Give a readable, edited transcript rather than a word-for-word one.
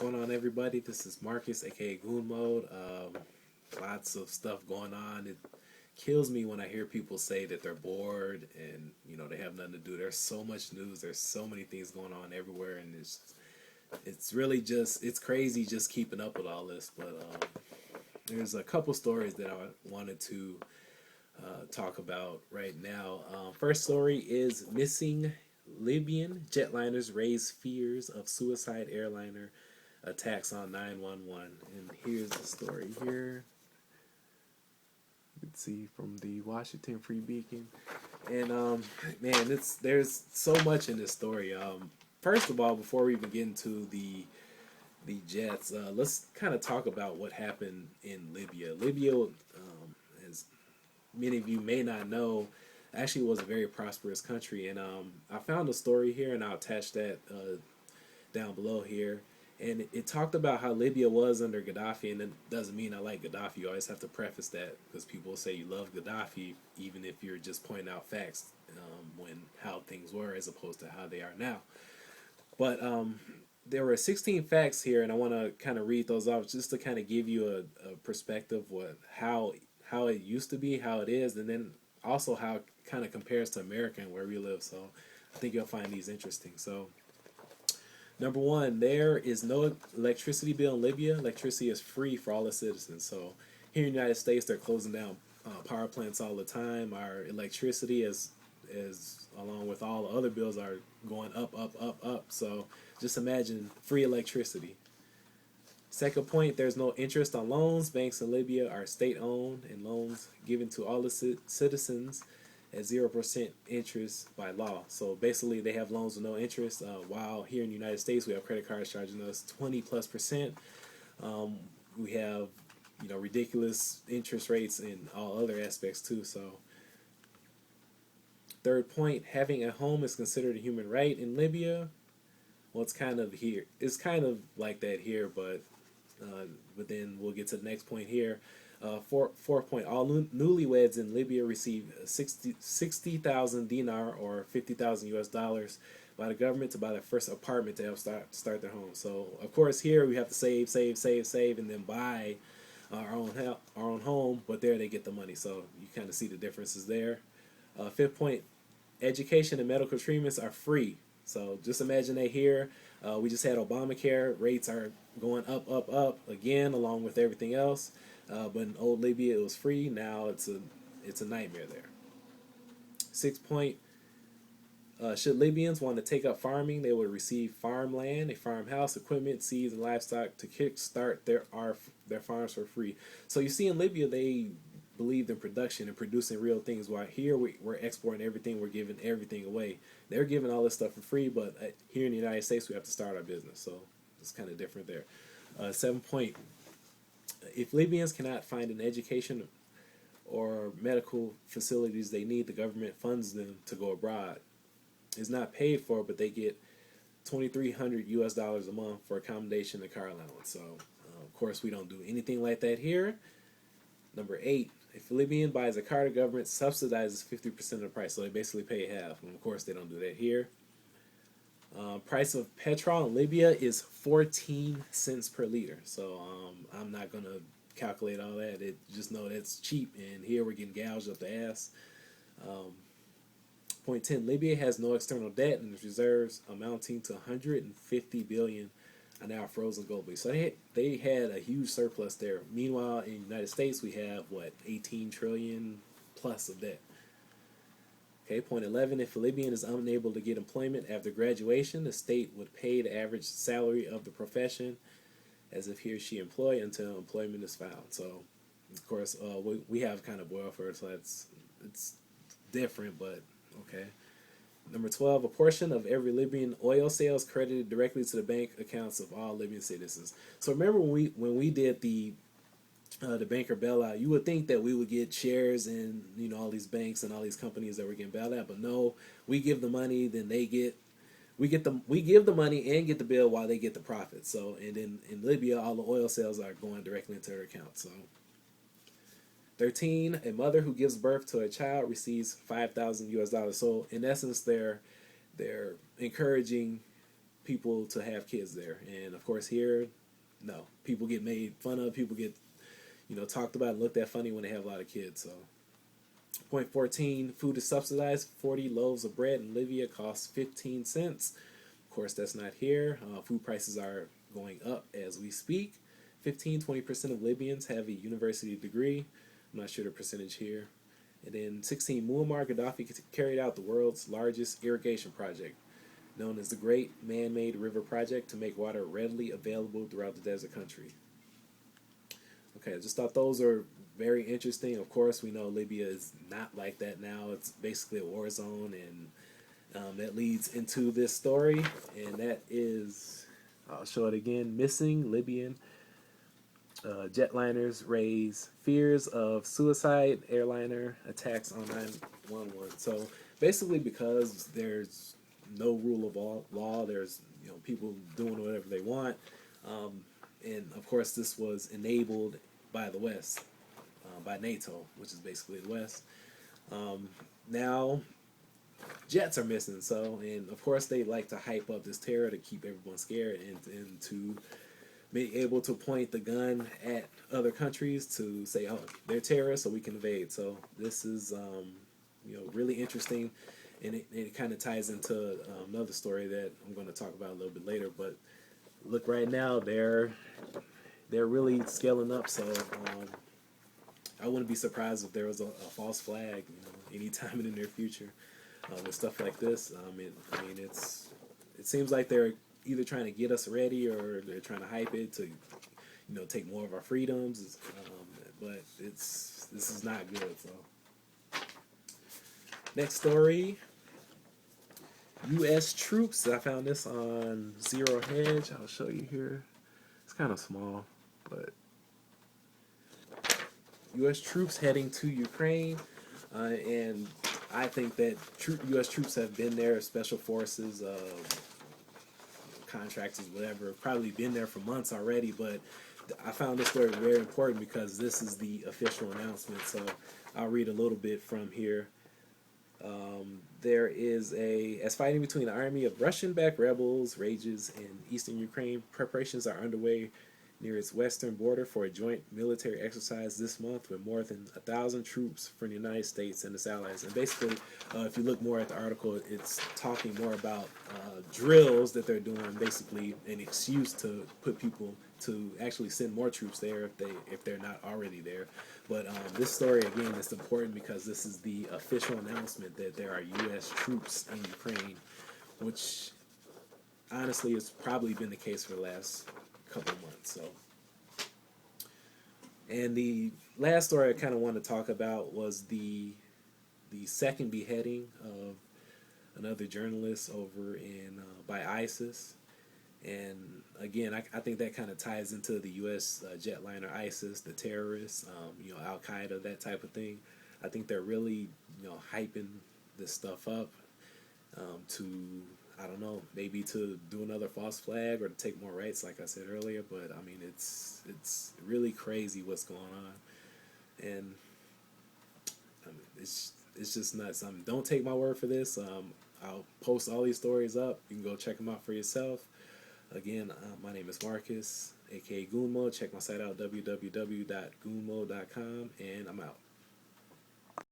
going on, everybody? This is Marcus, aka Goon Mode. Lots of stuff going on. It kills me when I hear people say that they're bored and they have nothing to do. There's so much news. There's so many things going on everywhere, and it's really just it's crazy just keeping up with all this. But there's a couple stories that I wanted to talk about right now. First story is missing Libyan jetliners raise fears of suicide airliner attacks on 911. And here's the story here. Let's see, from the Washington Free Beacon. And man, there's so much in this story. First of all, before we even get into the jets, let's kind of talk about what happened in Libya. Libya, as many of you may not know, actually was a very prosperous country. And I found a story here, and I'll attach that down below here. And it talked about how Libya was under Gaddafi, and it doesn't mean I like Gaddafi. You always have to preface that because people say you love Gaddafi, even if you're just pointing out facts when how things were as opposed to how they are now. But there were 16 facts here, and I want to kind of read those off just to kind of give you a perspective what how it used to be, how it is, and then also how it kind of compares to America and where we live. So I think you'll find these interesting. So number one, there is no electricity bill in Libya. Electricity is free for all the citizens. So here in the United States, they're closing down power plants all the time. Our electricity is along with all the other bills are going up, up, up, up. So just imagine free electricity. Second point, there's no interest on loans. Banks in Libya are state-owned, and loans given to all the citizens at 0% interest by law. So basically, they have loans with no interest. While here in the United States, we have credit cards charging us 20+%. We have ridiculous interest rates in all other aspects too. So third point, having a home is considered a human right in Libya. Well, it's kind of here. It's kind of like that here, but then we'll get to the next point here. Fourth point, all newlyweds in Libya receive 60,000 dinar or 50,000 US dollars by the government to buy their first apartment to help start their home. So of course here we have to save, and then buy our own home. But there they get the money. So you kind of see the differences there. Fifth point, education and medical treatments are free. So just imagine that here. We just had Obamacare. Rates are going up, up, up again, along with everything else. But in old Libya, it was free. Now it's a nightmare there. Sixth point, should Libyans want to take up farming, they would receive farmland, a farmhouse, equipment, seeds, and livestock to kickstart their farms for free. So you see in Libya, they believed in production and producing real things, while here we're exporting everything, we're giving everything away. They're giving all this stuff for free, but here in the United States, we have to start our business. So it's kind of different there. 7th point, if Libyans cannot find an education or medical facilities they need, the government funds them to go abroad. It's not paid for, but they get 2,300 US dollars a month for accommodation and car allowance. So of course we don't do anything like that here. Number 8, if a Libyan buys a car, the government subsidizes 50% of the price, so they basically pay half. And of course they don't do that here. Price of petrol in Libya is 14 cents per liter. So I'm not going to calculate all that. Just know that's cheap, and here we're getting gouged up the ass. Point 10, Libya has no external debt and its reserves amounting to 150 billion are now frozen globally. So they had a huge surplus there. Meanwhile, in the United States, we have, 18 trillion plus of debt. Okay, point 11, if a Libyan is unable to get employment after graduation, the state would pay the average salary of the profession as if he or she employed until employment is found. So, of course, we have kind of welfare, so it's different, but okay. Number 12, a portion of every Libyan oil sales credited directly to the bank accounts of all Libyan citizens. So remember when we did the banker bailout, you would think that we would get shares in all these banks and all these companies that were getting bailed out, but no, we give the money, then we give the money and get the bill while they get the profit. So and then in Libya, all the oil sales are going directly into their account. So 13, a mother who gives birth to a child receives 5,000 US dollars. So in essence, they're encouraging people to have kids there. And of course here, no, people get made fun of. People get talked about and looked at funny when they have a lot of kids. So point 14, food is subsidized. 40 loaves of bread in Libya costs 15 cents. Of course, that's not here. Food prices are going up as we speak. 15-20% of Libyans have a university degree. I'm not sure the percentage here. And then 16, Muammar Gaddafi carried out the world's largest irrigation project, known as the Great Man-Made River Project, to make water readily available throughout the desert country. Okay, I just thought those are very interesting. Of course, we know Libya is not like that now. It's basically a war zone, and that leads into this story, and that is, I'll show it again, missing Libyan jetliners raise fears of suicide airliner attacks on 911. So basically, because there's no rule of law, there's people doing whatever they want, and of course this was enabled by the West, by NATO, which is basically the West. Now jets are missing, and of course they like to hype up this terror to keep everyone scared and to be able to point the gun at other countries to say, oh, they're terrorists, so we can invade. So this is, really interesting, and it kind of ties into another story that I'm going to talk about a little bit later. But look, right now they're really scaling up. So I wouldn't be surprised if there was a false flag, anytime in the near future with stuff like this. It seems like they're either trying to get us ready or they're trying to hype it to, take more of our freedoms. But this is not good. So next story, U.S. troops. I found this on Zero Hedge. I'll show you here. It's kind of small, but U.S. troops heading to Ukraine, and I think that U.S. troops have been there, special forces, contractors, whatever, probably been there for months already. But I found this story very important because this is the official announcement. So I'll read a little bit from here. There is as fighting between the army of Russian-backed rebels rages in eastern Ukraine, preparations are underway near its western border for a joint military exercise this month with more than 1,000 troops from the United States and its allies. And basically, if you look more at the article, it's talking more about drills that they're doing, basically an excuse to put people to actually send more troops there if they're not already there. But this story, again, is important because this is the official announcement that there are U.S. troops in Ukraine, which honestly has probably been the case for the last couple months. So, and the last story I kind of want to talk about was the second beheading of another journalist over in by ISIS. And again, I think that kind of ties into the U.S. jetliner ISIS, the terrorists, Al Qaeda, that type of thing. I think they're really hyping this stuff up to, I don't know, maybe to do another false flag or to take more rights, like I said earlier. But I mean, it's really crazy what's going on, and I mean, it's just nuts. Don't take my word for this. I'll post all these stories up. You can go check them out for yourself. Again, my name is Marcus, aka Gunmo. Check my site out, www.gunmo.com, and I'm out.